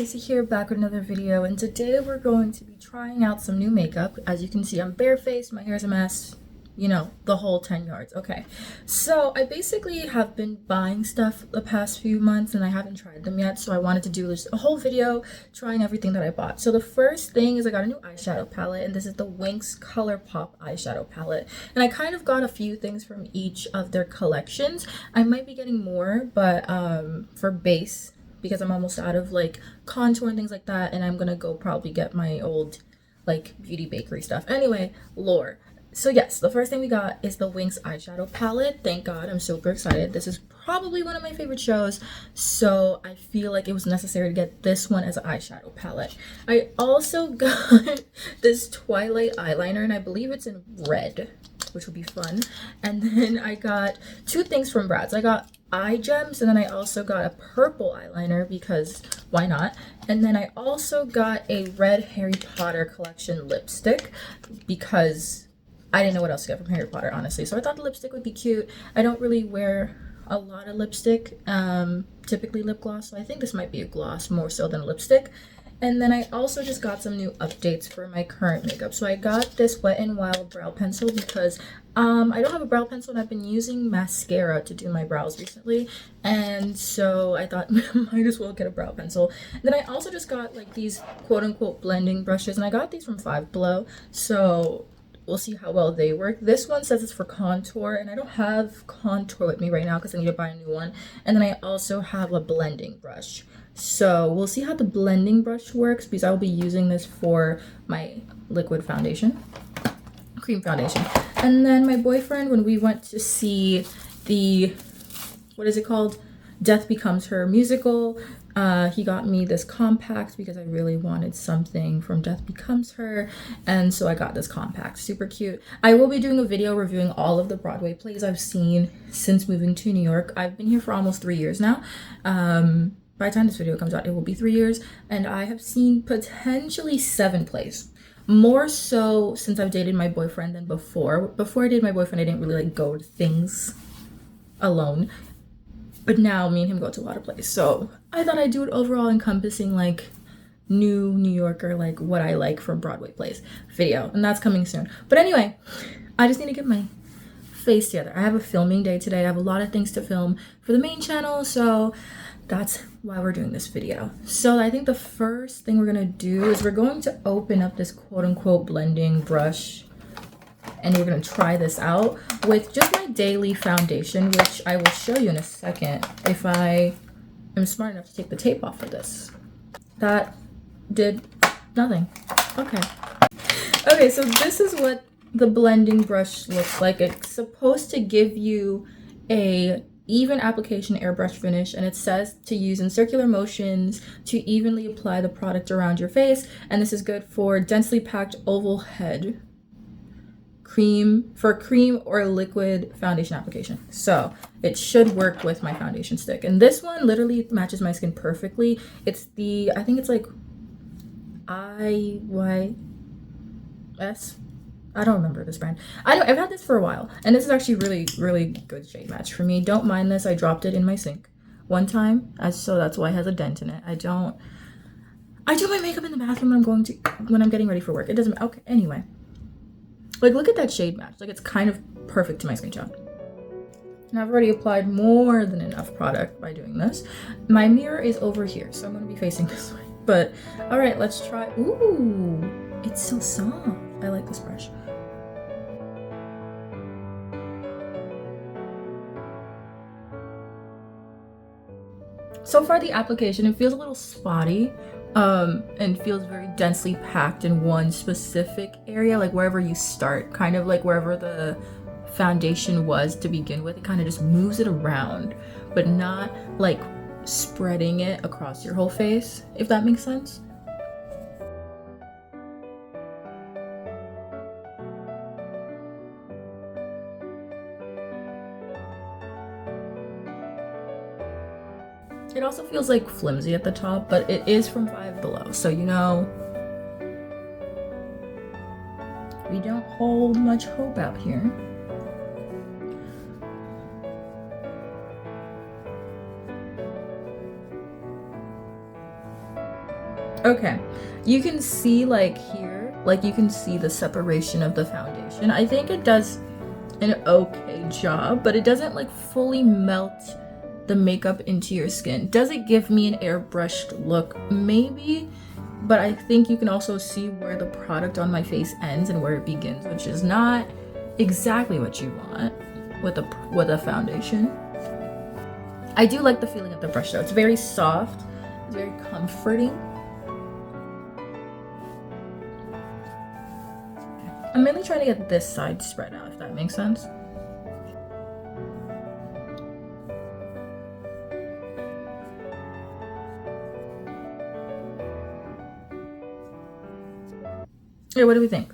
Casey here, back with another video, and today we're going to be trying out some new makeup. As you can see, I'm barefaced, my hair's a mess, you know, the whole 10 yards. Okay, so I basically have been buying stuff the past few months and I haven't tried them yet, so I wanted to do just a whole video trying everything that I bought. So the first thing is I got a new eyeshadow palette, and this is the Winx Colourpop eyeshadow palette, and I kind of got a few things from each of their collections. I might be getting more, but for base, because I'm almost out of like contour and things like that, and I'm gonna go probably get my old like beauty bakery stuff. Anyway, lore. So yes, the first thing we got is the Winx eyeshadow palette. Thank God, I'm super excited. This is probably one of my favorite shows, so I feel like it was necessary to get this one as an eyeshadow palette. I also got this Twilight eyeliner, and I believe it's in red, which will be fun. And then I got two things from Bratz. I got eye gems, and then I also got a purple eyeliner because why not? And then I also got a red Harry Potter collection lipstick because I didn't know what else to get from Harry Potter, honestly. So I thought the lipstick would be cute. I don't really wear a lot of lipstick, typically lip gloss, so I think this might be a gloss more so than a lipstick. And then I also just got some new updates for my current makeup. So I got this Wet n Wild brow pencil because I don't have a brow pencil, and I've been using mascara to do my brows recently. And so I thought might as well get a brow pencil. And then I also just got like these quote unquote blending brushes, and I got these from Five Below. So we'll see how well they work. This one says it's for contour, and I don't have contour with me right now because I need to buy a new one. And then I also have a blending brush. So we'll see how the blending brush works because I will be using this for my liquid foundation, cream foundation. And then my boyfriend, when we went to see the, what is it called? Death Becomes Her musical, he got me this compact because I really wanted something from Death Becomes Her, and so I got this compact. Super cute. I will be doing a video reviewing all of the Broadway plays I've seen since moving to New York. I've been here for almost 3 years now. By the time this video comes out, it will be 3 years, and I have seen potentially 7 plays. More so since I've dated my boyfriend than before. Before I dated my boyfriend, I didn't really like go to things alone. But now me and him go to a lot of plays. So I thought I'd do it overall encompassing like new New Yorker, like what I like from Broadway plays video. And that's coming soon. But anyway, I just need to get my face together. I have a filming day today. I have a lot of things to film for the main channel. So that's why we're doing this video. So I think the first thing we're gonna do is we're going to open up this quote unquote blending brush, and we're gonna try this out with just my daily foundation, which I will show you in a second if I am smart enough to take the tape off of this. That did nothing. Okay. Okay, so this is what the blending brush looks like. It's supposed to give you a even application airbrush finish, and it says to use in circular motions to evenly apply the product around your face, and this is good for densely packed oval head cream or liquid foundation application. So it should work with my foundation stick, and this one literally matches my skin perfectly. It's the, I think it's like IYS. I don't remember this brand. I've had this for a while, and this is actually really good shade match for me. Don't mind this. I dropped it in my sink one time, so that's why it has a dent in it. I do my makeup in the bathroom when I'm getting ready for work. It doesn't, okay, anyway. Like, look at that shade match. Like, it's kind of perfect to my skin tone. And I've already applied more than enough product by doing this. My mirror is over here, so I'm gonna be facing this way. But, all right, let's try. Ooh, it's so soft. I like this brush. So far, the application, it feels a little spotty, and feels very densely packed in one specific area, like wherever you start, kind of like wherever the foundation was to begin with. It kind of just moves it around, but not like spreading it across your whole face, if that makes sense. It also feels like flimsy at the top, but it is from Five Below, so you know, we don't hold much hope out here. Okay, you can see like here, like you can see the separation of the foundation. I think it does an okay job, but it doesn't like fully melt the makeup into your skin. Does it give me an airbrushed look? Maybe, but I think you can also see where the product on my face ends and where it begins, which is not exactly what you want with a foundation. I do like the feeling of the brush though. It's very soft, it's very comforting. I'm mainly trying to get this side spread out, if that makes sense. Yeah, what do we think?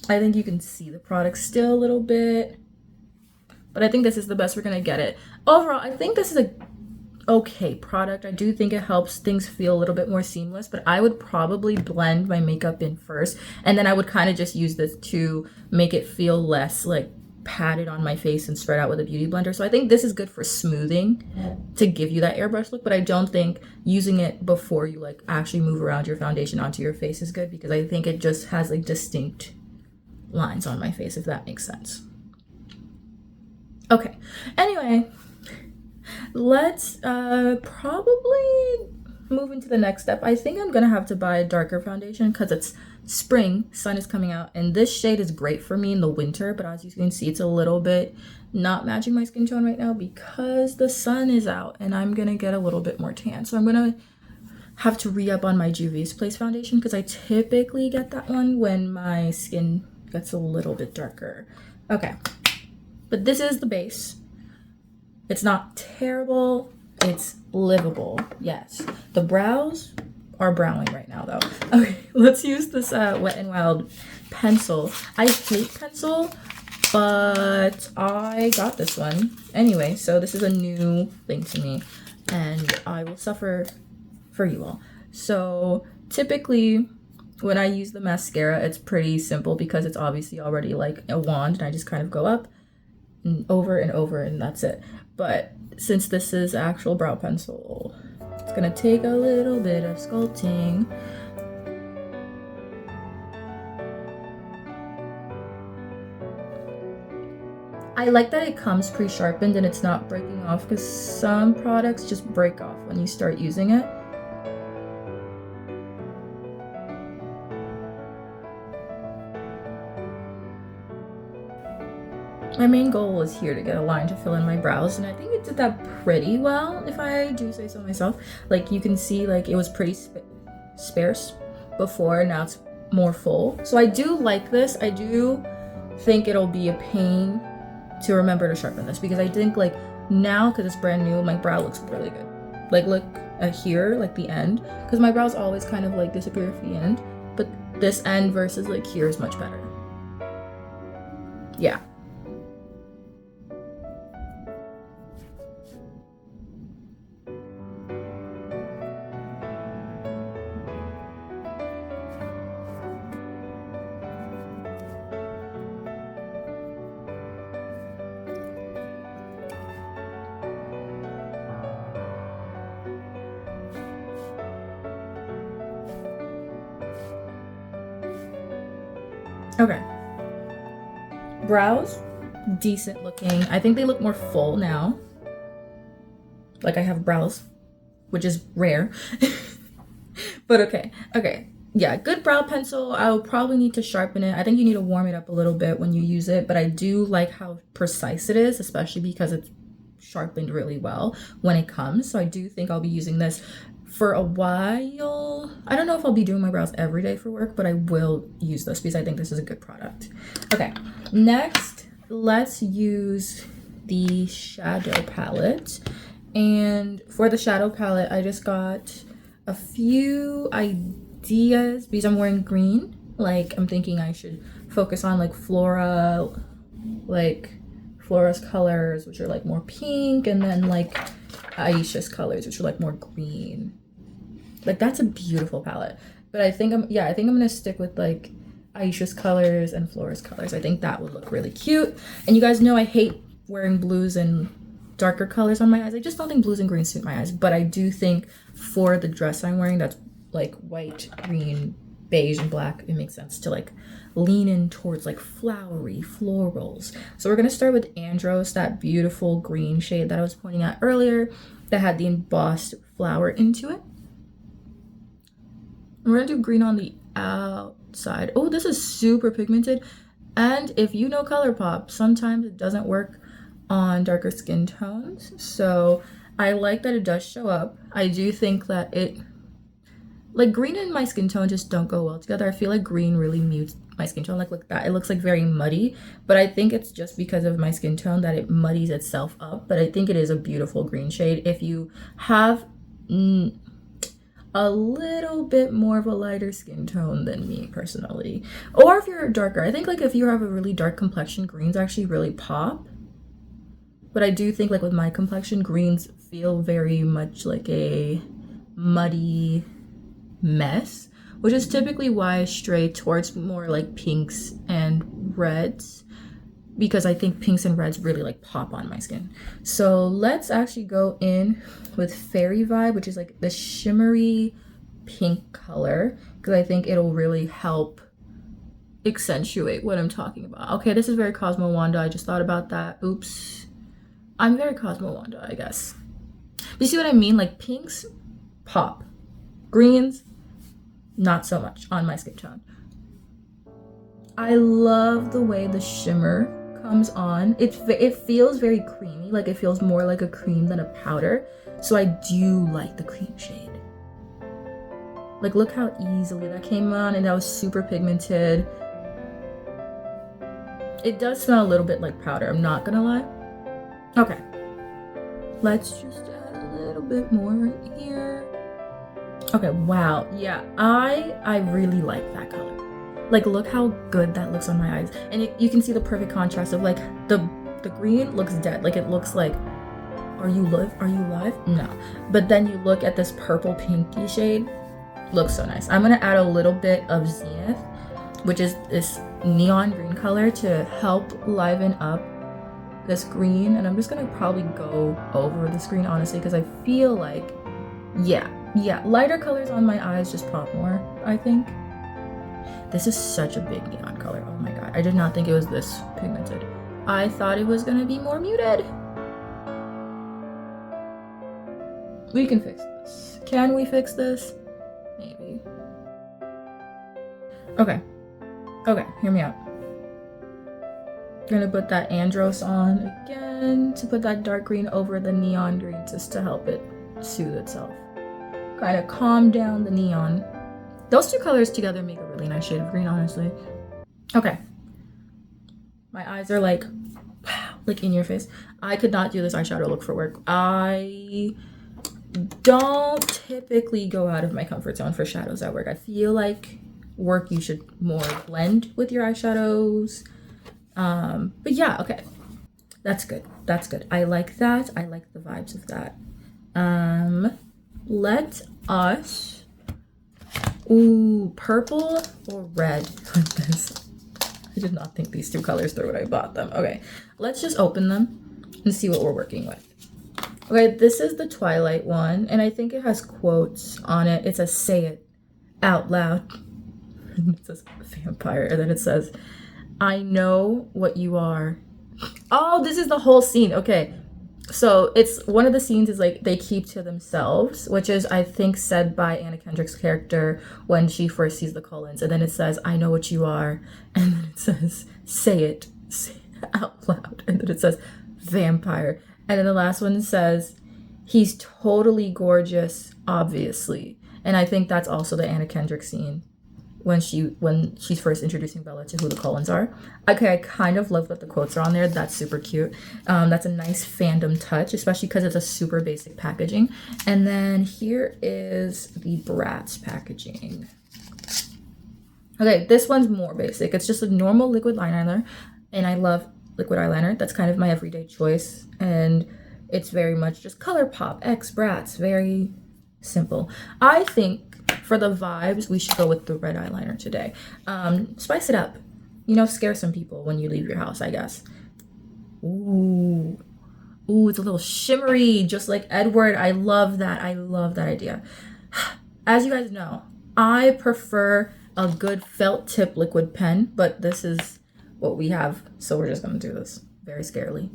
I think you can see the product still a little bit, but I think this is the best we're gonna get it. Overall, I think this is a okay product. I do think it helps things feel a little bit more seamless, but I would probably blend my makeup in first, and then I would kind of just use this to make it feel less like padded on my face and spread out with a beauty blender. So I think this is good for smoothing to give you that airbrush look, but I don't think using it before you like actually move around your foundation onto your face is good, because I think it just has like distinct lines on my face, if that makes sense. Okay, anyway, let's probably move into the next step. I think I'm gonna have to buy a darker foundation because it's spring, sun is coming out, and this shade is great for me in the winter, but as you can see, it's a little bit not matching my skin tone right now because the sun is out and I'm gonna get a little bit more tan. So I'm gonna have to re-up on my Juvia's Place foundation because I typically get that one when my skin gets a little bit darker. Okay, but this is the base. It's not terrible, it's livable. Yes, the brows are browning right now though. Okay, let's use this Wet n Wild pencil. I hate pencil, but I got this one anyway, so this is a new thing to me and I will suffer for you all. So typically when I use the mascara, it's pretty simple because it's obviously already like a wand and I just kind of go up and over and that's it. But since this is actual brow pencil, it's gonna take a little bit of sculpting. I like that it comes pre-sharpened and it's not breaking off, because some products just break off when you start using it. My main goal was here to get a line to fill in my brows, and I think it did that pretty well, if I do say so myself. Like you can see, like it was pretty sparse before, now it's more full. So I do like this. I do think it'll be a pain to remember to sharpen this, because I think like now, because it's brand new, my brow looks really good. Like look at here, like the end, because my brows always kind of like disappear at the end, but this end versus like here is much better. Yeah. Okay. Brows, decent looking. I think they look more full now. Like I have brows, which is rare. But okay. Yeah, good brow pencil. I'll probably need to sharpen it. I think you need to warm it up a little bit when you use it, but I do like how precise it is, especially because it's sharpened really well when it comes. So I do think I'll be using this for a while. I don't know if I'll be doing my brows every day for work, but I will use this because I think this is a good product. Okay, next, let's use the shadow palette. And for the shadow palette, I just got a few ideas because I'm wearing green. Like I'm thinking I should focus on like Flora's colors, which are like more pink, and then like Aisha's colors, which are like more green. Like that's a beautiful palette. But I think I'm gonna stick with like Aisha's colors and Flora's colors. I think that would look really cute. And you guys know I hate wearing blues and darker colors on my eyes. I just don't think blues and greens suit my eyes, but I do think for the dress I'm wearing, that's like white, green, beige, and black, it makes sense to like lean in towards like flowery florals. So we're gonna start with Andros, that beautiful green shade that I was pointing at earlier that had the embossed flower into it. We're gonna do green on the outside. Oh, this is super pigmented. And if you know Colourpop, sometimes it doesn't work on darker skin tones. So I like that it does show up. I do think that it, like green and my skin tone just don't go well together. I feel like green really mutes my skin tone. Like look at that, it looks like very muddy, but I think it's just because of my skin tone that it muddies itself up. But I think it is a beautiful green shade. If you have a little bit more of a lighter skin tone than me personally, or if you're darker, I think like if you have a really dark complexion, greens actually really pop. But I do think like with my complexion, greens feel very much like a muddy mess, which is typically why I stray towards more like pinks and reds, because I think pinks and reds really like pop on my skin. So let's actually go in with Fairy Vibe, which is like the shimmery pink color, because I think it'll really help accentuate what I'm talking about. Okay, this is very Cosmo Wanda. I just thought about that. Oops. I'm very Cosmo Wanda, I guess. But you see what I mean? Like pinks pop. Greens, not so much on my skin tone. I love the way the shimmer comes on. It feels very creamy, like it feels more like a cream than a powder. So I do like the cream shade. Like look how easily that came on, and that was super pigmented. It does smell a little bit like powder, I'm not gonna lie. Okay, let's just add a little bit more right here. Okay, wow, yeah, I really like that color. Like look how good that looks on my eyes, and you can see the perfect contrast of like the green looks dead, like it looks like, are you live? No. But then you look at this purple pinky shade, looks so nice. I'm gonna add a little bit of Zenith, which is this neon green color, to help liven up this green, and I'm just gonna probably go over this green honestly, because I feel like yeah, lighter colors on my eyes just pop more, I think. This is such a big neon color. Oh my god, I did not think it was this pigmented. I thought it was gonna be more muted. We can fix this. Can we fix this? Maybe. Okay, hear me out. Gonna put that Andros on again to put that dark green over the neon green, just to help it soothe itself. Kind of calm down the neon. Those two colors together make a really nice shade of green, honestly. Okay. My eyes are like, wow, like in your face. I could not do this eyeshadow look for work. I don't typically go out of my comfort zone for shadows at work. I feel like work you should more blend with your eyeshadows. But yeah, okay. That's good. I like that. I like the vibes of that. Let us, purple or red with this. I did not think these two colors through when I bought them. Okay, let's just open them and see what we're working with. Okay, this is the Twilight one, and I think it has quotes on it. It says, "Say it out loud." It says vampire, and then it says, "I know what you are." Oh, this is the whole scene. Okay, so it's one of the scenes is like they keep to themselves, which is I think said by Anna Kendrick's character when she first sees the Cullens, and then it says, "I know what you are," and then it says, say it out loud," and then it says vampire, and then the last one says, "He's totally gorgeous, obviously," and I think that's also the Anna Kendrick scene when she's first introducing Bella to who the Cullens are. Okay, I kind of love that the quotes are on there. That's super cute. That's a nice fandom touch, especially because it's a super basic packaging. And then here is the Bratz packaging. Okay, this one's more basic. It's just a normal liquid eyeliner, and I love liquid eyeliner. That's kind of my everyday choice, and it's very much just Colourpop x Bratz, very simple. I think for the vibes, we should go with the red eyeliner today. Spice it up. You know, scare some people when you leave your house, I guess. Ooh. Ooh, it's a little shimmery, just like Edward. I love that. I love that idea. As you guys know, I prefer a good felt tip liquid pen, but this is what we have, so we're just gonna do this very scarily.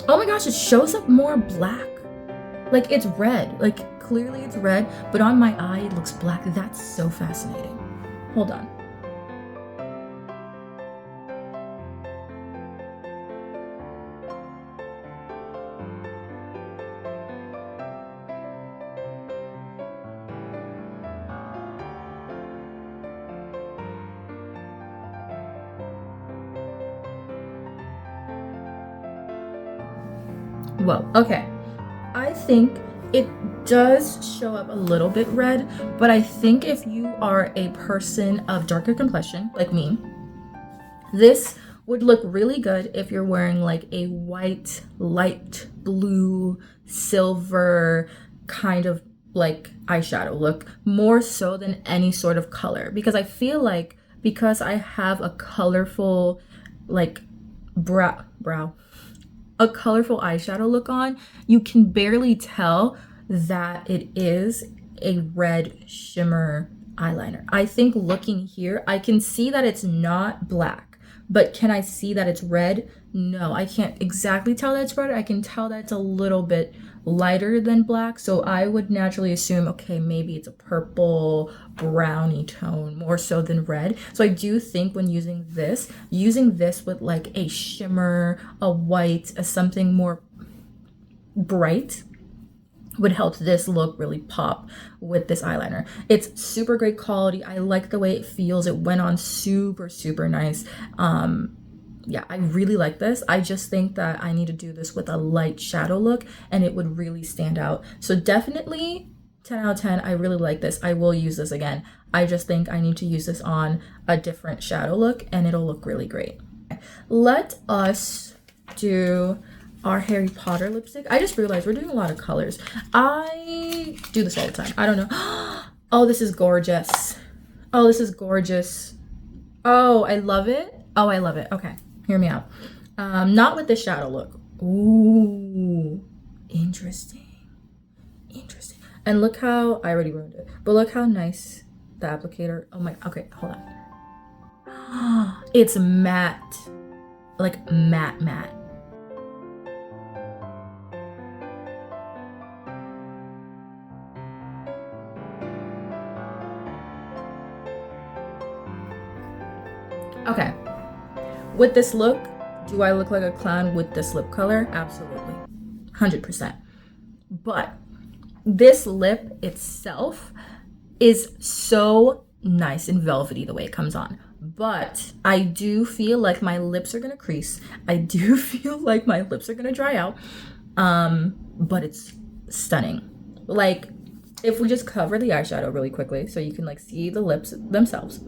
Oh my gosh, it shows up more black. Like it's red, like clearly it's red, but on my eye it looks black. That's so fascinating. Hold on. Whoa, okay. I think it does show up a little bit red, but I think if you are a person of darker complexion, like me, this would look really good if you're wearing like a white, light blue, silver kind of like eyeshadow look, more so than any sort of color. Because I feel like because I have a colorful like a colorful eyeshadow look on, you can barely tell that it is a red shimmer eyeliner. I think looking here, I can see that it's not black, but can I see that it's red? No, I can't exactly tell that it's red. I can tell that it's a little bit lighter than black, so I would naturally assume, okay, maybe it's a purple browny tone more so than red. So I do think when using this with like a shimmer, a white, a something more bright would help this look really pop with this eyeliner. It's super great quality. I like the way it feels. It went on super nice. Yeah, I really like this. I just think that I need to do this with a light shadow look and it would really stand out. So definitely 10 out of 10. I really like this. I will use this again. I just think I need to use this on a different shadow look and it'll look really great. Let us do our Harry Potter lipstick. I just realized we're doing a lot of colors. I do this all the time. I don't know. Oh, this is gorgeous. Oh, this is gorgeous. Oh, I love it. Oh, I love it. Okay. Hear me out. Not with the shadow look. Ooh, interesting. And look how, I already ruined it, but look how nice the applicator, oh my, okay, hold on. It's matte, like matte. Okay. With this look, do I look like a clown with this lip color? Absolutely. 100%. But this lip itself is so nice and velvety the way it comes on. But I do feel like my lips are gonna crease. I do feel like my lips are gonna dry out. But it's stunning. Like, if we just cover the eyeshadow really quickly so you can like see the lips themselves.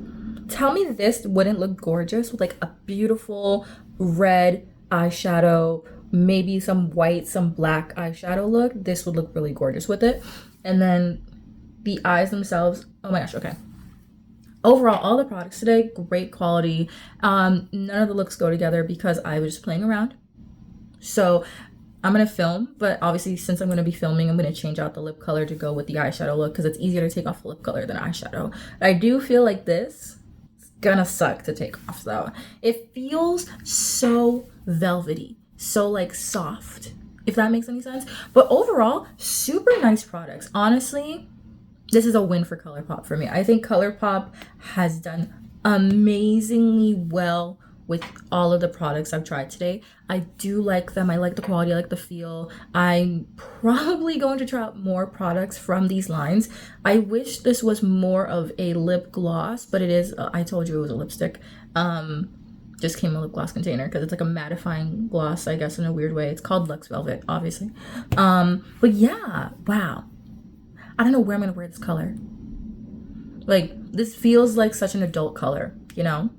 Tell me this wouldn't look gorgeous with like a beautiful red eyeshadow, maybe some white, some black eyeshadow look. This would look really gorgeous with it. And then the eyes themselves, oh my gosh, okay. Overall, all the products today, great quality. None of the looks go together because I was just playing around. So I'm gonna film, but obviously since I'm gonna be filming, I'm gonna change out the lip color to go with the eyeshadow look because it's easier to take off lip color than eyeshadow. But I do feel like this gonna suck to take off though. It feels so velvety, so like soft, if that makes any sense. But overall, super nice products. Honestly, this is a win for Colourpop for me. I think Colourpop has done amazingly well with all of the products I've tried today. I do like them. I like the quality. I like the feel. I'm probably going to try out more products from these lines. I wish this was more of a lip gloss, but it is, I told you it was a lipstick. Just came in a lip gloss container because it's like a mattifying gloss, I guess, in a weird way. It's called Luxe Velvet, obviously. But yeah, wow. I don't know where I'm gonna wear this color. Like, this feels like such an adult color, you know?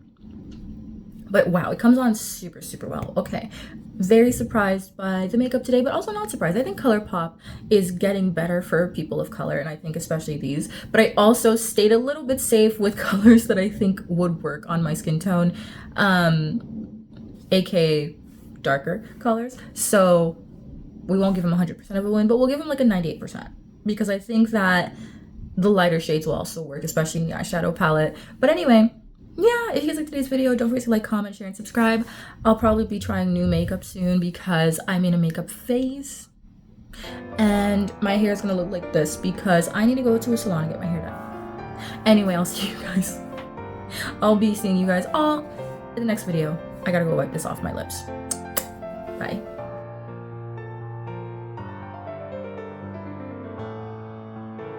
But wow, it comes on super well. Okay, very surprised by the makeup today, but also not surprised. I think Colourpop is getting better for people of color, and I think especially these. But I also stayed a little bit safe with colors that I think would work on my skin tone. aka darker colors. So we won't give him 100% of a win, but we'll give him like a 98% because I think that the lighter shades will also work, especially in the eyeshadow palette. But anyway, yeah, if you guys liked today's video, don't forget to like, comment, share, and subscribe. I'll probably be trying new makeup soon because I'm in a makeup phase. And my hair is gonna look like this because I need to go to a salon and get my hair done. Anyway, I'll see you guys. I'll be seeing you guys all in the next video. I gotta go wipe this off my lips. Bye.